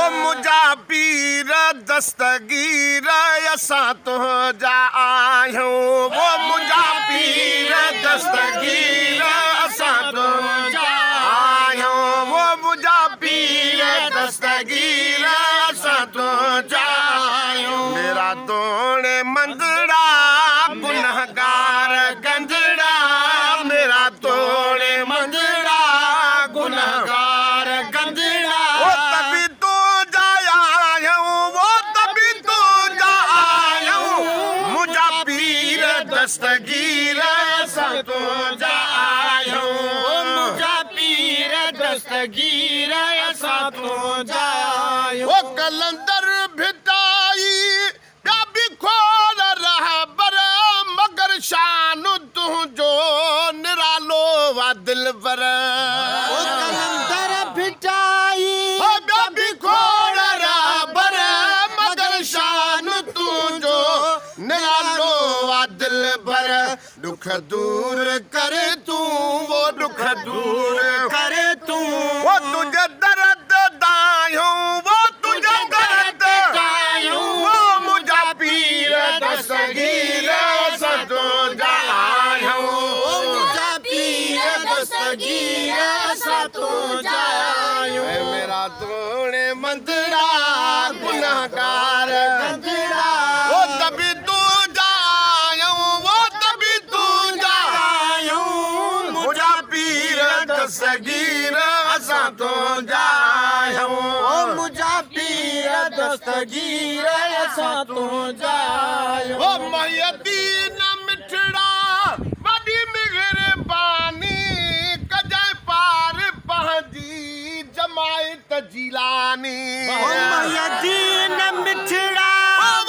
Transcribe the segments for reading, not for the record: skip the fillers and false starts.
ओ मुझा पीर दस्तगीर असां तो जा आहियूं वो मुझा पीर दस्तगीर असां तो जा आहियूं वो मुझा पीर दस्तगीर असां तो जा आहियूं मेरा तोड़े मंदड़ा गुनहगार गंदड़ा मेरा तोड़े मंदड़ा गुनहगार गंदड़ा वो तभी तो जाया हूँ वो तभी तो जाया हूँ मुझा पीर दस्तगीर सा तो जाया हूँ मुझा पीर दस्तगीर सा तो जाया वो कलंदर भिटाई खोल रहा बर मगर शान तू जो निरालो वा दिल बर कलंदर भिटाई भी खोल रहा बर मगर शान तू जो निरालो वा दिल बर दुख दूर करे तू वो दुख दूर करे तू वो तुझे दर्द दायूं वो तुझे दर्द दायूं वो मुझा पीर दस्तगीर सा तो जाया हूँ मुझा पीर दस्तगीर सा तो जाया हूँ मेरा तोड़े मंदड़ा गुनहगार गंदड़ा वो तभी तू जाया हूँ वो तभी तू जाया हूँ मुझा पीर दस्तगीर सा तो जाया हूँ मुझा पीर दस्तगीर सा तो जाया ओ मयदीन मिठड़ा बड़ी मेहरबानी कजाए पार पहजी जमायत जिलानी यदीन मिठड़ा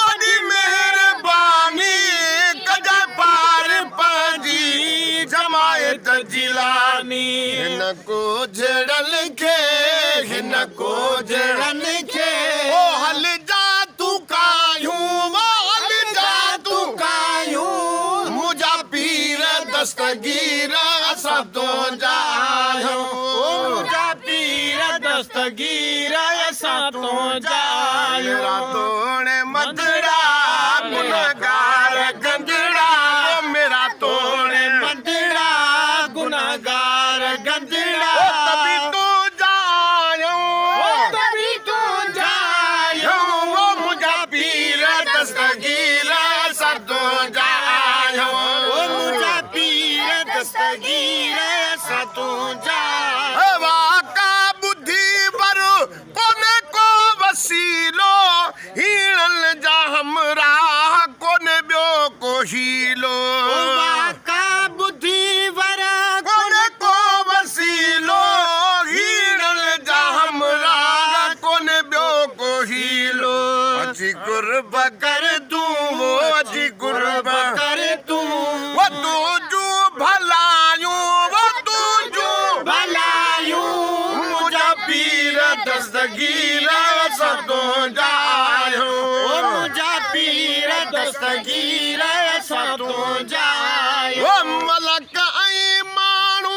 बड़ी मेहरबानी कजाए पार पहजी जमायत जिलानी हिनको जड़ल के हिनको जड़ल के ओ हल जा तू कायूं हल जा तू कायूं मुझा पीर दस्तगीर असां तो जायो मुझा पीर दस्तगीर सा तो जाया मेरा तोड़े मंदड़ा गुनहगार गंदड़ा मेरा तोड़े मंदड़ा गुनहगार गंदड़ा तभी तो जायो तभी तो जाया वो मुझा पीर दस्तगीर सा तो जायो मुझा पीर दस्तगीर सा तो जाया वाका बुद्धि पर कोने को वसीलो हीणल जा हमरा कोने ॿियो को हीलो का बुद्धि वर कोने को वसीलो हीणल जा हमरा कोने ॿियो को हीलो अची कुर्ब कर तूं वो अची कुर्ब कर तू वो तुझू भलायूं वो तुझू भलायूं मुझा पीर दस्तगीर सा तो जायो मुझा पीर दस्तगीर सा तो जाया वो मलक ऐं माण्हू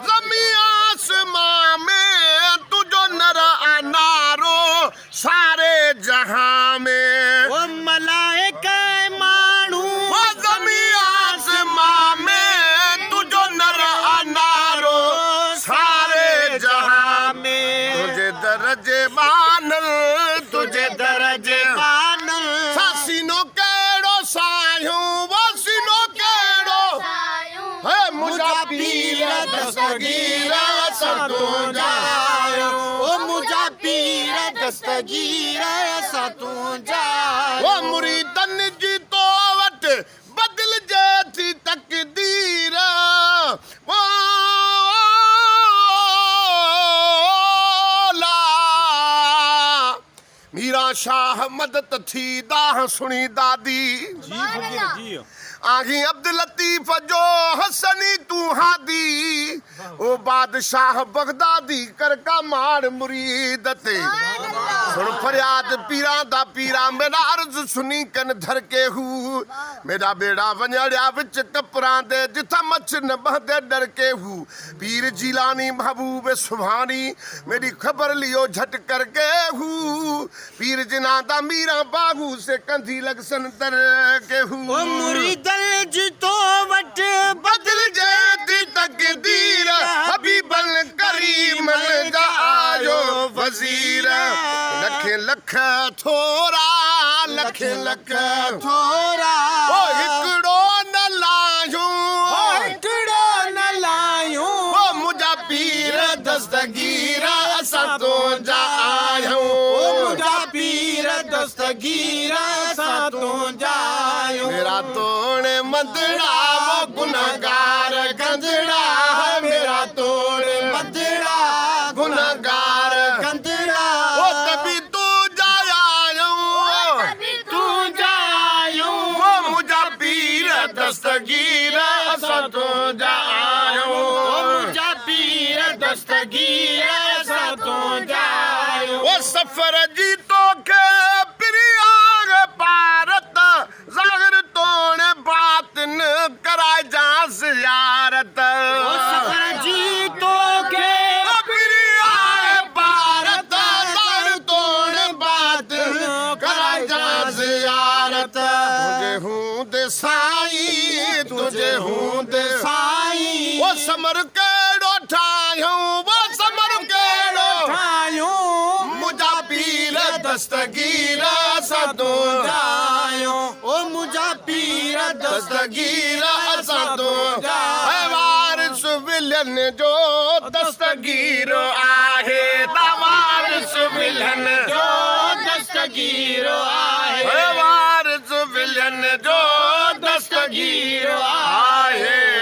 ज़मीं आसमां में तुझो नर अनारो सारे जहां में वो मलाइका माण्हू वो ज़मीं आसमां में तुझो नर अनारो सारे जहां में तुझे दर्जे बानल तुझे दर्जे बानल सासीनो केड़ो सायूं वो सीनो केड़ो है मुझा पीर दस्तगीर सा तो जायो ओ मुझा पीर दस्तगीर सा तो जाया वो मुरीदन जी तो वट बदल जे थी तकदीर वो ला मीरा शाह मदद थी दाह सुनी दादी आही अब्दुल लतीफ जो हसनी तू हादी ओ बादशाह बगदादी कर का मार मुरीद ते सुन फरियाद पीरा दा पीरा मेरा अर्ज सुनी कन धर के हू मेरा बेड़ा वंजड़िया विच कपरां दे जिथा मच न बहदे डर के हू पीर जीलानी महबूब सुभानी मेरी खबर लियो झट करके हू पीर जिना दा मीरा बाहू से कंधी लग सन दर के हू ओ मुरीदल जी तो वट बदल जाती तकदीर हबीबल करीम जा आयो वजीर लख लख थोरा लख लख थोरा ओ हिकड़ो न लायूं हिकड़ो न लायूं ओ मुझा पीर दस्तगीर असां तो जा आयूं ओ मुझा पीर दस्तगीर असां तो जायूं मेरा तोड़ मदड़ा वो गुनहगार गंदड़ा मेरा तोड़ मदड़ा गुनहगार कंदड़ा ओ तभी तू जाया तू जायूं वो मुझा पीर दस्तगीर असां तो जायो ओ मुझा पीर दस्तगीर असां तो जायूं वो सफर जी तो के प्रियाग पारत जाहिर तोड़ बातन कराए जा जियारत ओ सफर जी तो के प्रियाग पारत जाहिर तोड़ बातन कराए जा जियारत तुझे हूं दे साईं तुझे हूं दे साईं वो समर केड़ो ठायूं वो समर केड़ो ठायूं मुझा पीर दस्तगीर असां तो जायूं ओ मुझा पीर दस्तगीर असां तो जायूं ऐ वारिस विलन जो दस्तगीर आहे ता वारिस विलन जो दस्तगीर आहे ऐ वारिस विलन जो दस्तगीर आहे